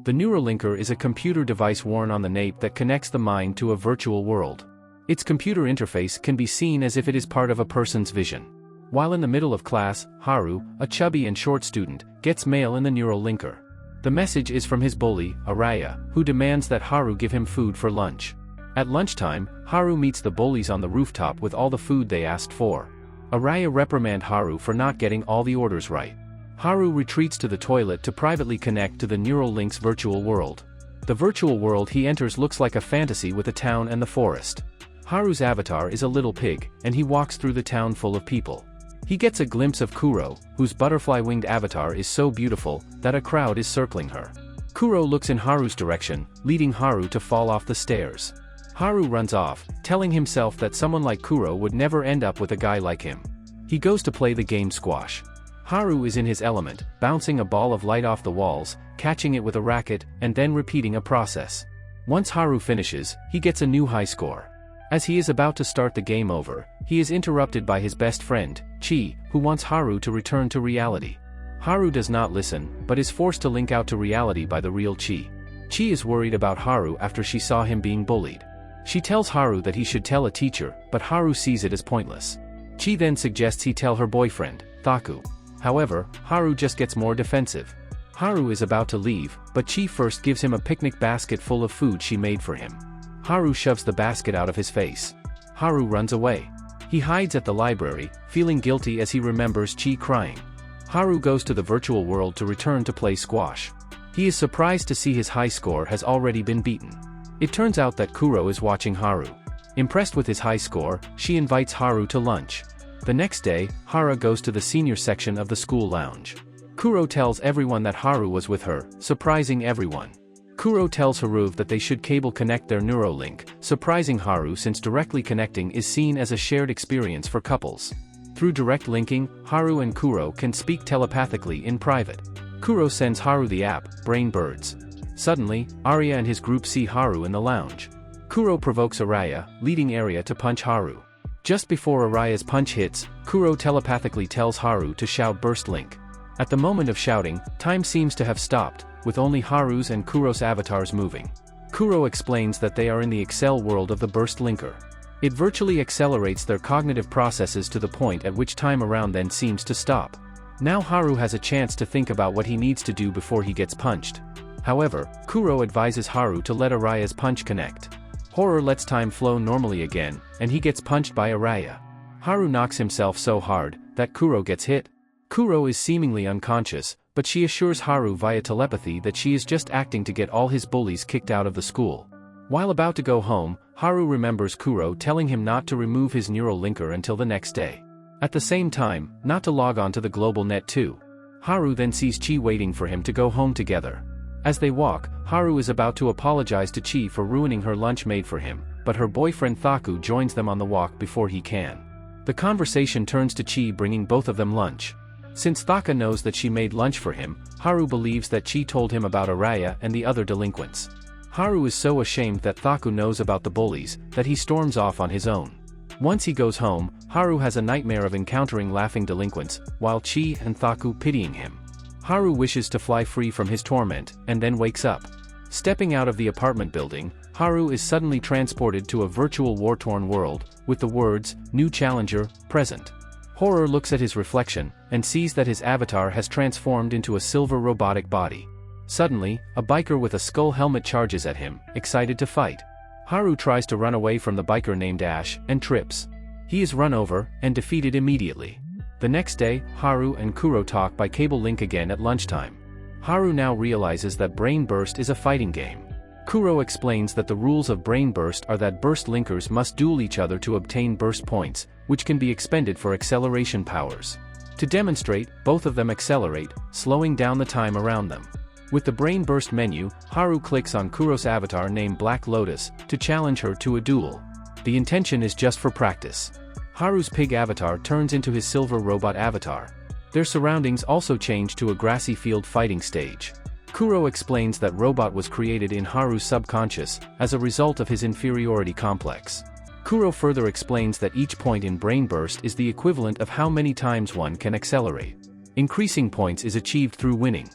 The Neurolinker is a computer device worn on the nape that connects the mind to a virtual world. Its computer interface can be seen as if it is part of a person's vision. While in the middle of class, Haru, a chubby and short student, gets mail in the Neurolinker. The message is from his bully, Araya, who demands that Haru give him food for lunch. At lunchtime, Haru meets the bullies on the rooftop with all the food they asked for. Araya reprimands Haru for not getting all the orders right. Haru retreats to the toilet to privately connect to the Neuralink's virtual world. The virtual world he enters looks like a fantasy with a town and the forest. Haru's avatar is a little pig, and he walks through the town full of people. He gets a glimpse of Kuro, whose butterfly-winged avatar is so beautiful that a crowd is circling her. Kuro looks in Haru's direction, leading Haru to fall off the stairs. Haru runs off, telling himself that someone like Kuro would never end up with a guy like him. He goes to play the game squash. Haru is in his element, bouncing a ball of light off the walls, catching it with a racket, and then repeating a process. Once Haru finishes, he gets a new high score. As he is about to start the game over, he is interrupted by his best friend, Chi, who wants Haru to return to reality. Haru does not listen, but is forced to link out to reality by the real Chi. Chi is worried about Haru after she saw him being bullied. She tells Haru that he should tell a teacher, but Haru sees it as pointless. Chi then suggests he tell her boyfriend, Thaku. However, Haru just gets more defensive. Haru is about to leave, but Chi first gives him a picnic basket full of food she made for him. Haru shoves the basket out of his face. Haru runs away. He hides at the library, feeling guilty as he remembers Chi crying. Haru goes to the virtual world to return to play squash. He is surprised to see his high score has already been beaten. It turns out that Kuro is watching Haru. Impressed with his high score, she invites Haru to lunch. The next day, Hara goes to the senior section of the school lounge. Kuro tells everyone that Haru was with her, surprising everyone. Kuro tells Haru that they should cable connect their Neurolink, surprising Haru since directly connecting is seen as a shared experience for couples. Through direct linking, Haru and Kuro can speak telepathically in private. Kuro sends Haru the app, Brain Birds. Suddenly, Arya and his group see Haru in the lounge. Kuro provokes Araya, leading Arya to punch Haru. Just before Araya's punch hits, Kuro telepathically tells Haru to shout Burst Link. At the moment of shouting, time seems to have stopped, with only Haru's and Kuro's avatars moving. Kuro explains that they are in the Excel world of the Burst Linker. It virtually accelerates their cognitive processes to the point at which time around then seems to stop. Now Haru has a chance to think about what he needs to do before he gets punched. However, Kuro advises Haru to let Araya's punch connect. Horror lets time flow normally again, and he gets punched by Araya. Haru knocks himself so hard that Kuro gets hit. Kuro is seemingly unconscious, but she assures Haru via telepathy that she is just acting to get all his bullies kicked out of the school. While about to go home, Haru remembers Kuro telling him not to remove his Neurolinker until the next day. At the same time, not to log on to the global net too. Haru then sees Chi waiting for him to go home together. As they walk, Haru is about to apologize to Chi for ruining her lunch made for him, but her boyfriend Thaku joins them on the walk before he can. The conversation turns to Chi bringing both of them lunch. Since Thaka knows that she made lunch for him, Haru believes that Chi told him about Araya and the other delinquents. Haru is so ashamed that Thaku knows about the bullies, that he storms off on his own. Once he goes home, Haru has a nightmare of encountering laughing delinquents, while Chi and Thaku pitying him. Haru wishes to fly free from his torment, and then wakes up. Stepping out of the apartment building, Haru is suddenly transported to a virtual war-torn world, with the words, New Challenger, present. Horror looks at his reflection, and sees that his avatar has transformed into a silver robotic body. Suddenly, a biker with a skull helmet charges at him, excited to fight. Haru tries to run away from the biker named Ash, and trips. He is run over, and defeated immediately. The next day, Haru and Kuro talk by cable link again at lunchtime. Haru now realizes that Brain Burst is a fighting game. Kuro explains that the rules of Brain Burst are that burst linkers must duel each other to obtain burst points, which can be expended for acceleration powers. To demonstrate, both of them accelerate, slowing down the time around them. With the Brain Burst menu, Haru clicks on Kuro's avatar named Black Lotus, to challenge her to a duel. The intention is just for practice. Haru's pig avatar turns into his silver robot avatar. Their surroundings also change to a grassy field fighting stage. Kuro explains that robot was created in Haru's subconscious, as a result of his inferiority complex. Kuro further explains that each point in Brain Burst is the equivalent of how many times one can accelerate. Increasing points is achieved through winning.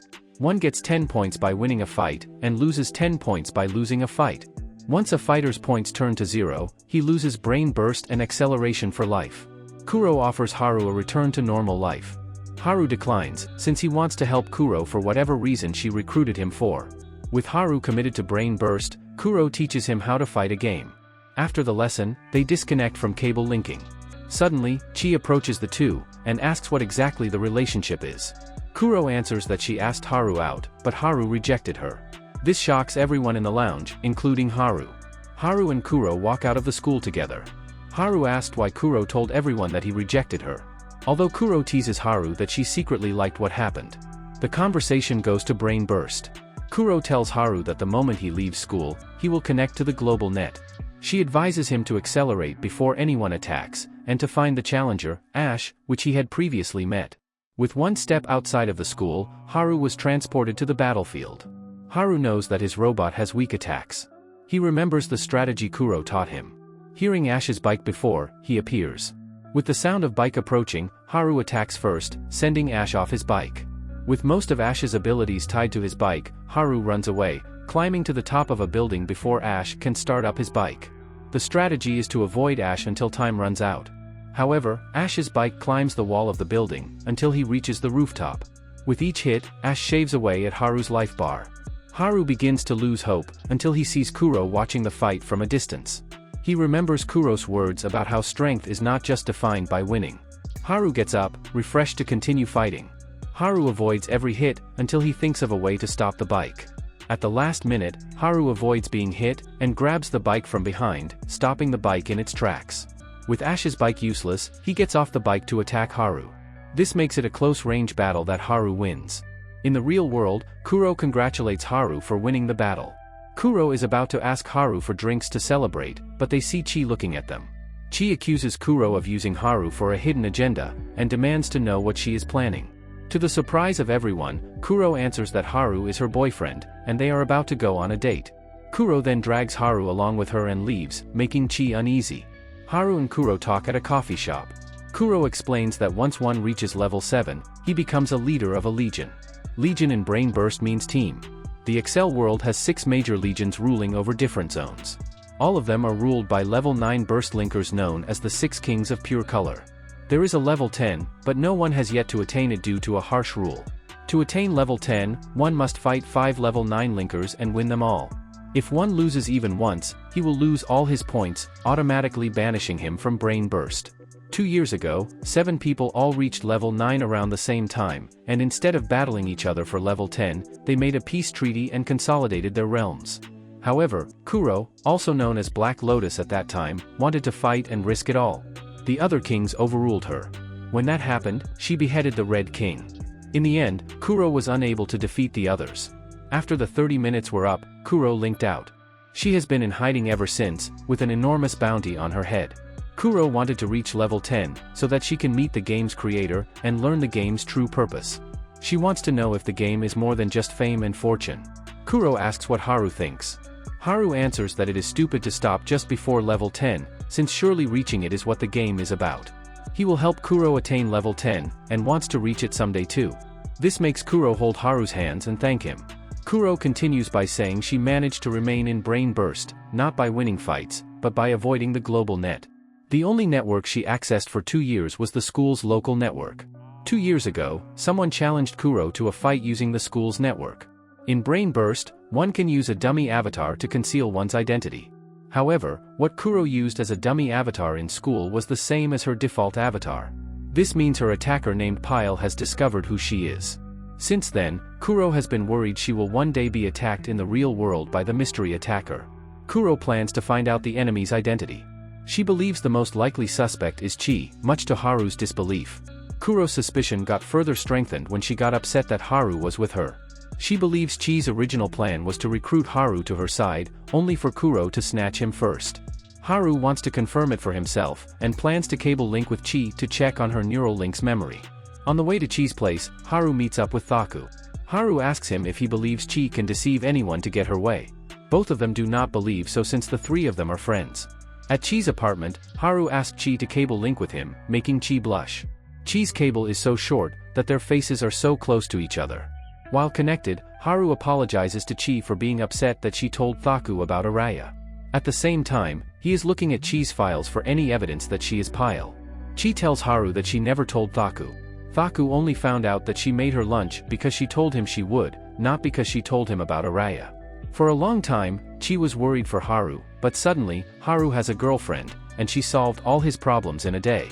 One gets 10 points by winning a fight, and loses 10 points by losing a fight. Once a fighter's points turn to 0, he loses Brain Burst and Acceleration for life. Kuro offers Haru a return to normal life. Haru declines, since he wants to help Kuro for whatever reason she recruited him for. With Haru committed to Brain Burst, Kuro teaches him how to fight a game. After the lesson, they disconnect from cable linking. Suddenly, Chi approaches the two, and asks what exactly the relationship is. Kuro answers that she asked Haru out, but Haru rejected her. This shocks everyone in the lounge, including Haru. Haru and Kuro walk out of the school together. Haru asked why Kuro told everyone that he rejected her. Although Kuro teases Haru that she secretly liked what happened. The conversation goes to Brain Burst. Kuro tells Haru that the moment he leaves school, he will connect to the global net. She advises him to accelerate before anyone attacks, and to find the challenger, Ash, which he had previously met. With one step outside of the school, Haru was transported to the battlefield. Haru knows that his robot has weak attacks. He remembers the strategy Kuro taught him. Hearing Ash's bike before, he appears. With the sound of bike approaching, Haru attacks first, sending Ash off his bike. With most of Ash's abilities tied to his bike, Haru runs away, climbing to the top of a building before Ash can start up his bike. The strategy is to avoid Ash until time runs out. However, Ash's bike climbs the wall of the building, until he reaches the rooftop. With each hit, Ash shaves away at Haru's life bar. Haru begins to lose hope, until he sees Kuro watching the fight from a distance. He remembers Kuro's words about how strength is not just defined by winning. Haru gets up, refreshed to continue fighting. Haru avoids every hit, until he thinks of a way to stop the bike. At the last minute, Haru avoids being hit, and grabs the bike from behind, stopping the bike in its tracks. With Ash's bike useless, he gets off the bike to attack Haru. This makes it a close-range battle that Haru wins. In the real world, Kuro congratulates Haru for winning the battle. Kuro is about to ask Haru for drinks to celebrate, but they see Chi looking at them. Chi accuses Kuro of using Haru for a hidden agenda, and demands to know what she is planning. To the surprise of everyone, Kuro answers that Haru is her boyfriend, and they are about to go on a date. Kuro then drags Haru along with her and leaves, making Chi uneasy. Haru and Kuro talk at a coffee shop. Kuro explains that once one reaches level 7, he becomes a leader of a legion. Legion in Brain Burst means team. The Excel world has 6 major legions ruling over different zones. All of them are ruled by level 9 burst linkers known as the 6 Kings of Pure Color. There is a level 10, but no one has yet to attain it due to a harsh rule. To attain level 10, one must fight 5 level 9 linkers and win them all. If one loses even once, he will lose all his points, automatically banishing him from Brain Burst. 2 years ago, 7 people all reached level 9 around the same time, and instead of battling each other for level 10, they made a peace treaty and consolidated their realms. However, Kuro, also known as Black Lotus at that time, wanted to fight and risk it all. The other kings overruled her. When that happened, she beheaded the Red King. In the end, Kuro was unable to defeat the others. After the 30 minutes were up, Kuro linked out. She has been in hiding ever since, with an enormous bounty on her head. Kuro wanted to reach level 10, so that she can meet the game's creator, and learn the game's true purpose. She wants to know if the game is more than just fame and fortune. Kuro asks what Haru thinks. Haru answers that it is stupid to stop just before level 10, since surely reaching it is what the game is about. He will help Kuro attain level 10, and wants to reach it someday too. This makes Kuro hold Haru's hands and thank him. Kuro continues by saying she managed to remain in Brain Burst, not by winning fights, but by avoiding the global net. The only network she accessed for 2 years was the school's local network. 2 years ago, someone challenged Kuro to a fight using the school's network. In Brain Burst, one can use a dummy avatar to conceal one's identity. However, what Kuro used as a dummy avatar in school was the same as her default avatar. This means her attacker named Pyle has discovered who she is. Since then, Kuro has been worried she will one day be attacked in the real world by the mystery attacker. Kuro plans to find out the enemy's identity. She believes the most likely suspect is Chi, much to Haru's disbelief. Kuro's suspicion got further strengthened when she got upset that Haru was with her. She believes Chi's original plan was to recruit Haru to her side, only for Kuro to snatch him first. Haru wants to confirm it for himself, and plans to cable link with Chi to check on her neural link's memory. On the way to Chi's place, Haru meets up with Thaku. Haru asks him if he believes Chi can deceive anyone to get her way. Both of them do not believe so since the three of them are friends. At Chi's apartment, Haru asks Chi to cable link with him, making Chi blush. Chi's cable is so short, that their faces are so close to each other. While connected, Haru apologizes to Chi for being upset that she told Thaku about Araya. At the same time, he is looking at Chi's files for any evidence that she is Pyle. Chi tells Haru that she never told Thaku. Thaku only found out that she made her lunch because she told him she would, not because she told him about Araya. For a long time, Chi was worried for Haru, but suddenly, Haru has a girlfriend, and she solved all his problems in a day.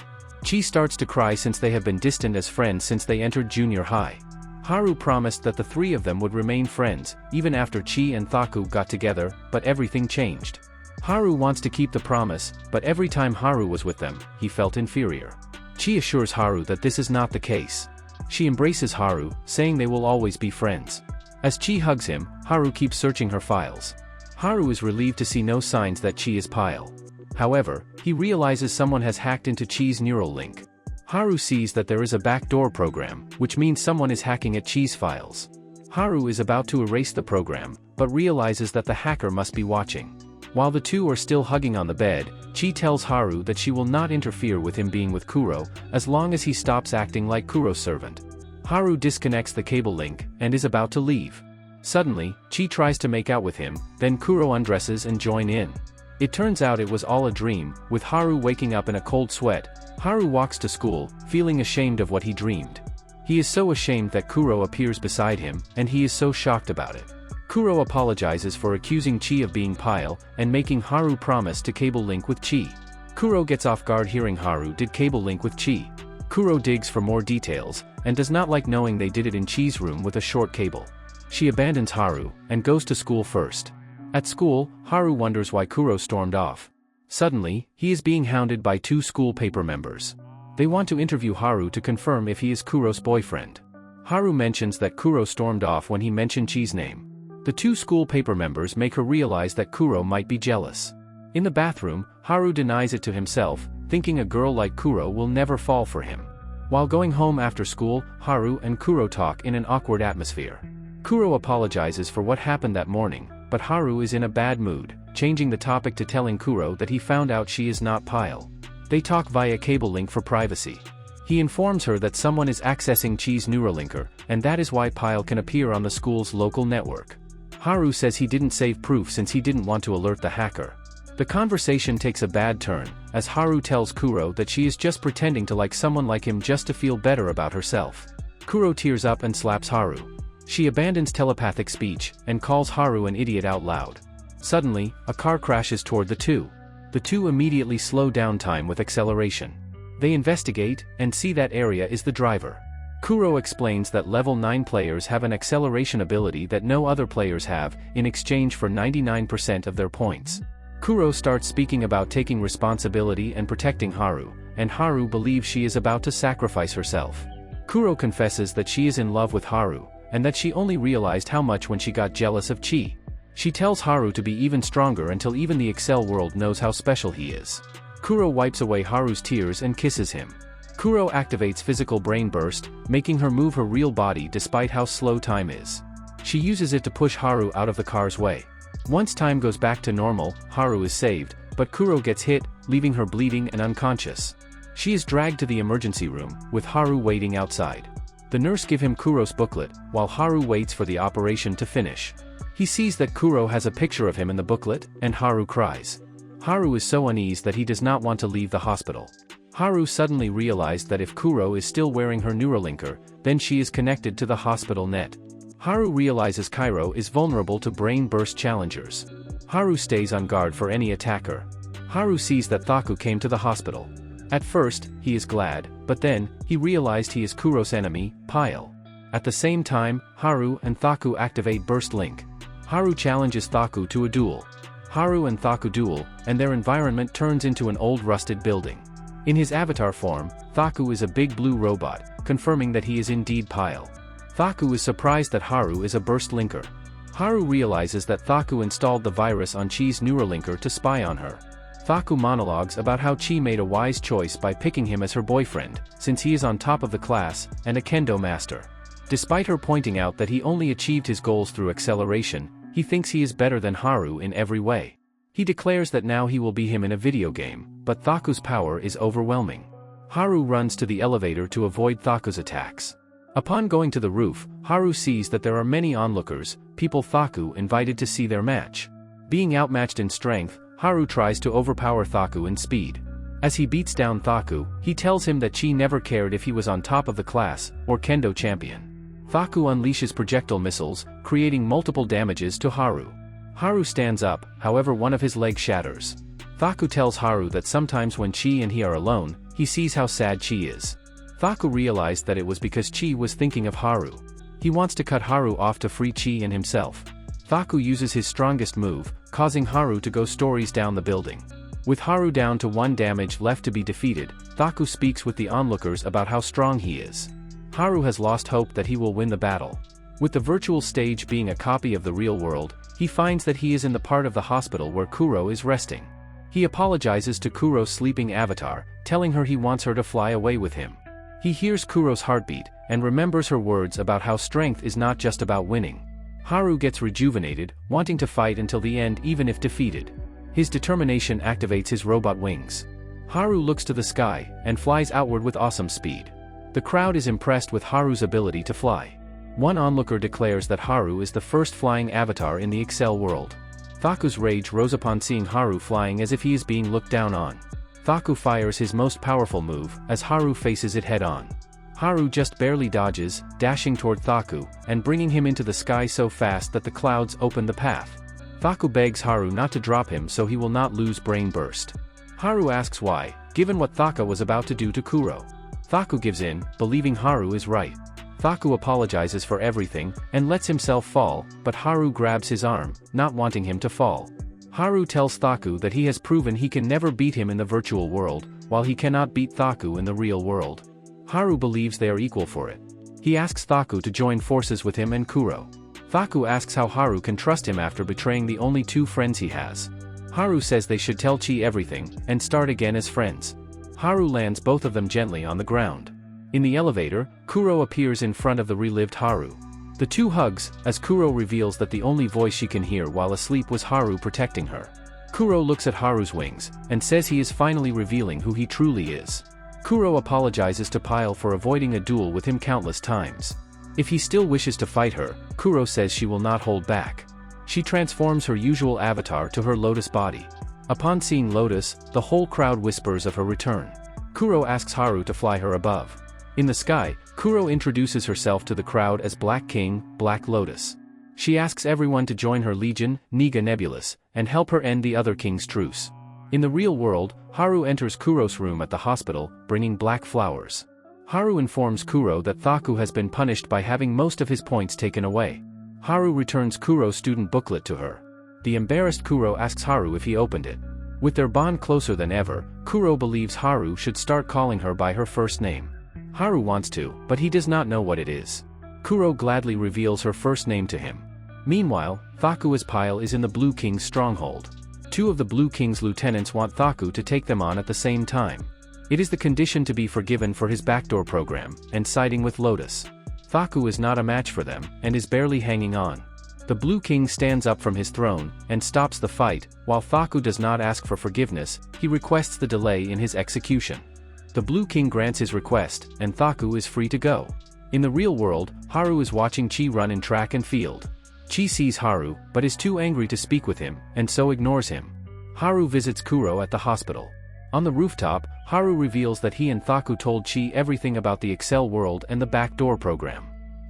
Chi starts to cry since they have been distant as friends since they entered junior high. Haru promised that the three of them would remain friends, even after Chi and Thaku got together, but everything changed. Haru wants to keep the promise, but every time Haru was with them, he felt inferior. Chi assures Haru that this is not the case. She embraces Haru, saying they will always be friends. As Chi hugs him, Haru keeps searching her files. Haru is relieved to see no signs that Chi is Pyle. However, he realizes someone has hacked into Chi's neural link. Haru sees that there is a backdoor program, which means someone is hacking at Chi's files. Haru is about to erase the program, but realizes that the hacker must be watching. While the two are still hugging on the bed, Chi tells Haru that she will not interfere with him being with Kuro, as long as he stops acting like Kuro's servant. Haru disconnects the cable link, and is about to leave. Suddenly, Chi tries to make out with him, then Kuro undresses and join in. It turns out it was all a dream, with Haru waking up in a cold sweat. Haru walks to school, feeling ashamed of what he dreamed. He is so ashamed that Kuro appears beside him, and he is so shocked about it. Kuro apologizes for accusing Chi of being Pyle, and making Haru promise to cable link with Chi. Kuro gets off guard hearing Haru did cable link with Chi. Kuro digs for more details, and does not like knowing they did it in Chi's room with a short cable. She abandons Haru, and goes to school first. At school, Haru wonders why Kuro stormed off. Suddenly, he is being hounded by two school paper members. They want to interview Haru to confirm if he is Kuro's boyfriend. Haru mentions that Kuro stormed off when he mentioned Chi's name. The two school paper members make her realize that Kuro might be jealous. In the bathroom, Haru denies it to himself, thinking a girl like Kuro will never fall for him. While going home after school, Haru and Kuro talk in an awkward atmosphere. Kuro apologizes for what happened that morning, but Haru is in a bad mood, changing the topic to telling Kuro that he found out she is not Pyle. They talk via cable link for privacy. He informs her that someone is accessing Chi's Neuralinker, and that is why Pyle can appear on the school's local network. Haru says he didn't save proof since he didn't want to alert the hacker. The conversation takes a bad turn, as Haru tells Kuro that she is just pretending to like someone like him just to feel better about herself. Kuro tears up and slaps Haru. She abandons telepathic speech, and calls Haru an idiot out loud. Suddenly, a car crashes toward the two. The two immediately slow down time with acceleration. They investigate, and see that area is the driver. Kuro explains that level 9 players have an acceleration ability that no other players have, in exchange for 99% of their points. Kuro starts speaking about taking responsibility and protecting Haru, and Haru believes she is about to sacrifice herself. Kuro confesses that she is in love with Haru, and that she only realized how much when she got jealous of Chi. She tells Haru to be even stronger until even the Excel world knows how special he is. Kuro wipes away Haru's tears and kisses him. Kuro activates Physical Brain Burst, making her move her real body despite how slow time is. She uses it to push Haru out of the car's way. Once time goes back to normal, Haru is saved, but Kuro gets hit, leaving her bleeding and unconscious. She is dragged to the emergency room, with Haru waiting outside. The nurse gives him Kuro's booklet, while Haru waits for the operation to finish. He sees that Kuro has a picture of him in the booklet, and Haru cries. Haru is so uneasy that he does not want to leave the hospital. Haru suddenly realized that if Kuro is still wearing her Neuralinker, then she is connected to the hospital net. Haru realizes Cairo is vulnerable to brain burst challengers. Haru stays on guard for any attacker. Haru sees that Thaku came to the hospital. At first, he is glad, but then, he realized he is Kuro's enemy, Pyle. At the same time, Haru and Thaku activate Burst Link. Haru challenges Thaku to a duel. Haru and Thaku duel, and their environment turns into an old rusted building. In his avatar form, Thaku is a big blue robot, confirming that he is indeed Pyle. Thaku is surprised that Haru is a Burst Linker. Haru realizes that Thaku installed the virus on Chi's Neuralinker to spy on her. Thaku monologues about how Chi made a wise choice by picking him as her boyfriend, since he is on top of the class, and a kendo master. Despite her pointing out that he only achieved his goals through acceleration, he thinks he is better than Haru in every way. He declares that now he will be him in a video game, but Thaku's power is overwhelming. Haru runs to the elevator to avoid Thaku's attacks. Upon going to the roof, Haru sees that there are many onlookers, people Thaku invited to see their match. Being outmatched in strength, Haru tries to overpower Thaku in speed. As he beats down Thaku, he tells him that Chi never cared if he was on top of the class, or kendo champion. Thaku unleashes projectile missiles, creating multiple damages to Haru. Haru stands up, however one of his legs shatters. Thaku tells Haru that sometimes when Chi and he are alone, he sees how sad Chi is. Thaku realized that it was because Chi was thinking of Haru. He wants to cut Haru off to free Chi and himself. Thaku uses his strongest move, causing Haru to go stories down the building. With Haru down to 1 damage left to be defeated, Thaku speaks with the onlookers about how strong he is. Haru has lost hope that he will win the battle. With the virtual stage being a copy of the real world, he finds that he is in the part of the hospital where Kuro is resting. He apologizes to Kuro's sleeping avatar, telling her he wants her to fly away with him. He hears Kuro's heartbeat, and remembers her words about how strength is not just about winning. Haru gets rejuvenated, wanting to fight until the end even if defeated. His determination activates his robot wings. Haru looks to the sky, and flies outward with awesome speed. The crowd is impressed with Haru's ability to fly. One onlooker declares that Haru is the first flying avatar in the Excel world. Thaku's rage rose upon seeing Haru flying as if he is being looked down on. Thaku fires his most powerful move, as Haru faces it head-on. Haru just barely dodges, dashing toward Thaku, and bringing him into the sky so fast that the clouds open the path. Thaku begs Haru not to drop him so he will not lose Brain Burst. Haru asks why, given what Thaka was about to do to Kuro. Thaku gives in, believing Haru is right. Thaku apologizes for everything, and lets himself fall, but Haru grabs his arm, not wanting him to fall. Haru tells Thaku that he has proven he can never beat him in the virtual world, while he cannot beat Thaku in the real world. Haru believes they are equal for it. He asks Thaku to join forces with him and Kuro. Thaku asks how Haru can trust him after betraying the only 2 friends he has. Haru says they should tell Chi everything, and start again as friends. Haru lands both of them gently on the ground. In the elevator, Kuro appears in front of the relived Haru. The 2 hugs, as Kuro reveals that the only voice she can hear while asleep was Haru protecting her. Kuro looks at Haru's wings, and says he is finally revealing who he truly is. Kuro apologizes to Pyle for avoiding a duel with him countless times. If he still wishes to fight her, Kuro says she will not hold back. She transforms her usual avatar to her Lotus body. Upon seeing Lotus, the whole crowd whispers of her return. Kuro asks Haru to fly her above. In the sky, Kuro introduces herself to the crowd as Black King, Black Lotus. She asks everyone to join her legion, Niga Nebulous, and help her end the other king's truce. In the real world, Haru enters Kuro's room at the hospital, bringing black flowers. Haru informs Kuro that Thaku has been punished by having most of his points taken away. Haru returns Kuro's student booklet to her. The embarrassed Kuro asks Haru if he opened it. With their bond closer than ever, Kuro believes Haru should start calling her by her first name. Haru wants to, but he does not know what it is. Kuro gladly reveals her first name to him. Meanwhile, Thaku's Pyle is in the Blue King's stronghold. 2 of the Blue King's lieutenants want Thaku to take them on at the same time. It is the condition to be forgiven for his backdoor program, and siding with Lotus. Thaku is not a match for them, and is barely hanging on. The Blue King stands up from his throne, and stops the fight. While Thaku does not ask for forgiveness, he requests the delay in his execution. The Blue King grants his request, and Thaku is free to go. In the real world, Haru is watching Chi run in track and field. Chi sees Haru, but is too angry to speak with him, and so ignores him. Haru visits Kuro at the hospital. On the rooftop, Haru reveals that he and Thaku told Chi everything about the Excel world and the backdoor program.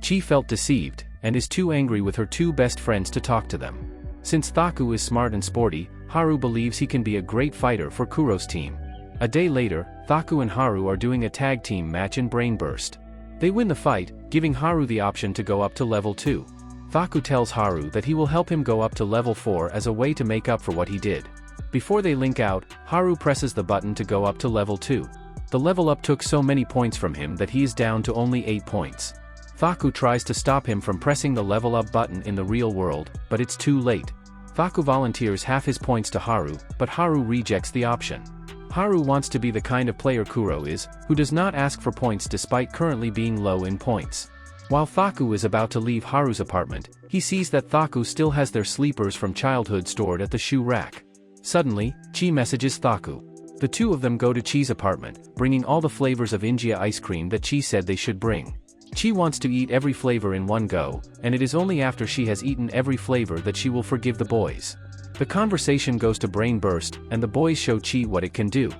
Chi felt deceived, and is too angry with her 2 best friends to talk to them. Since Thaku is smart and sporty, Haru believes he can be a great fighter for Kuro's team. A day later, Thaku and Haru are doing a tag team match in Brain Burst. They win the fight, giving Haru the option to go up to level 2. Thaku tells Haru that he will help him go up to level 4 as a way to make up for what he did. Before they link out, Haru presses the button to go up to level 2. The level up took so many points from him that he is down to only 8 points. Thaku tries to stop him from pressing the level up button in the real world, but it's too late. Thaku volunteers half his points to Haru, but Haru rejects the option. Haru wants to be the kind of player Kuro is, who does not ask for points despite currently being low in points. While Thaku is about to leave Haru's apartment, he sees that Thaku still has their sleepers from childhood stored at the shoe rack. Suddenly, Chi messages Thaku. The 2 of them go to Chi's apartment, bringing all the flavors of India ice cream that Chi said they should bring. Chi wants to eat every flavor in one go, and it is only after she has eaten every flavor that she will forgive the boys. The conversation goes to brain burst, and the boys show Chi what it can do.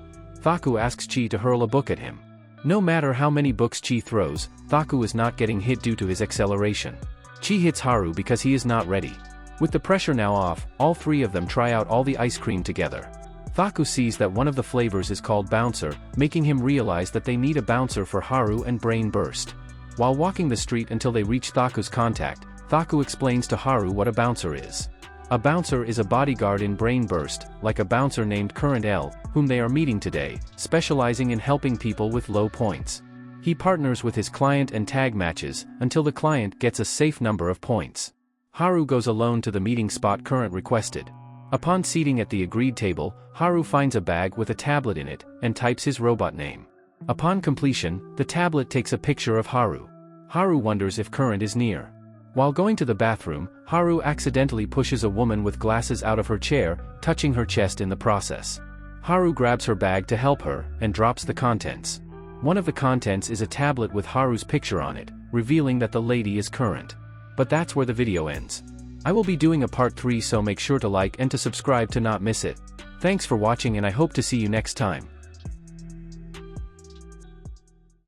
Thaku asks Chi to hurl a book at him. No matter how many books Chi throws, Thaku is not getting hit due to his acceleration. Chi hits Haru because he is not ready. With the pressure now off, all three of them try out all the ice cream together. Thaku sees that one of the flavors is called Bouncer, making him realize that they need a bouncer for Haru and Brain Burst. While walking the street until they reach Thaku's contact, Thaku explains to Haru what a bouncer is. A bouncer is a bodyguard in Brain Burst, like a bouncer named Current L, whom they are meeting today, specializing in helping people with low points. He partners with his client and tag matches, until the client gets a safe number of points. Haru goes alone to the meeting spot Current requested. Upon seating at the agreed table, Haru finds a bag with a tablet in it, and types his robot name. Upon completion, the tablet takes a picture of Haru. Haru wonders if Current is near. While going to the bathroom, Haru accidentally pushes a woman with glasses out of her chair, touching her chest in the process. Haru grabs her bag to help her, and drops the contents. One of the contents is a tablet with Haru's picture on it, revealing that the lady is Current. But that's where the video ends. I will be doing a part 3, so make sure to like and to subscribe to not miss it. Thanks for watching, and I hope to see you next time.